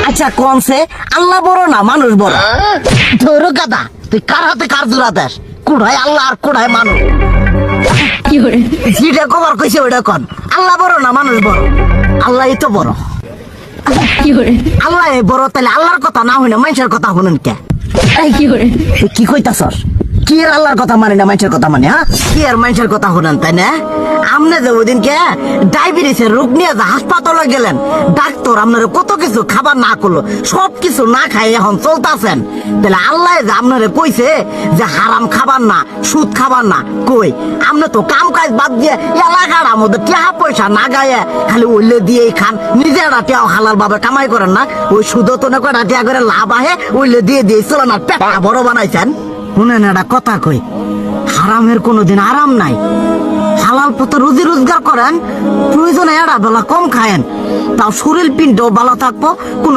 আচ্ছা কনসে আল্লাহ বড় না মানুষ বড়? ধরো গাদা, তুই কার হাতে কার জোড়া দেশ? কুড়ায় আল্লাহ আর কুড়ায় মানুষ। যেটা কবার কইছে ওইটা কন। আল্লাহ বড় না মানুষ বড়? আল্লাহই তো বড়। আল্লাহ বড়, তাহলে আল্লাহর কথা না হইনা মানুষের কথা শুনেন কে? তুই কি কইতাছস? কি আর আল্লাহর কথা মানে না মানুষের কথা মানে? হ্যাঁ, কি আর মানুষের কথা শুনেন তাই না? আমনে যে ওইদিনকে ডায়াবেটিসের রোগ নিয়ে যে হাসপাতালে গেলেন, ডাক্তার আপনার কত কিছু খাবার না করলো, সব কিছু না খাই এখন চলতেছেন। তাহলে আল্লাহ যে আপনারে কইছে যে হারাম খাবার না, সুদ খাবার না, কই আপনি তো কাম কাজ বাদ দিয়ে এলাকার মধ্যে টাকা পয়সা না গায়ে খালি ওইলে দিয়েই খান। নিজেরা টিয়াও হালাল ভাবে কামাই করেন না, ওই সুদ তো না কয়টা টিয়া করে লাভ আহে ওইলে দিয়ে দিয়ে চলেন আর পেটা বড় বানাইছেন। শুনেন একটা কথা কই, হারামের কোনোদিন আরাম নাই। হালাল পথে রুজি রোজগার করেন, প্রয়োজনে এড়া বেলা কম খায়েন, তাও শরীর পিণ্ড ভালো থাকবো, কোনো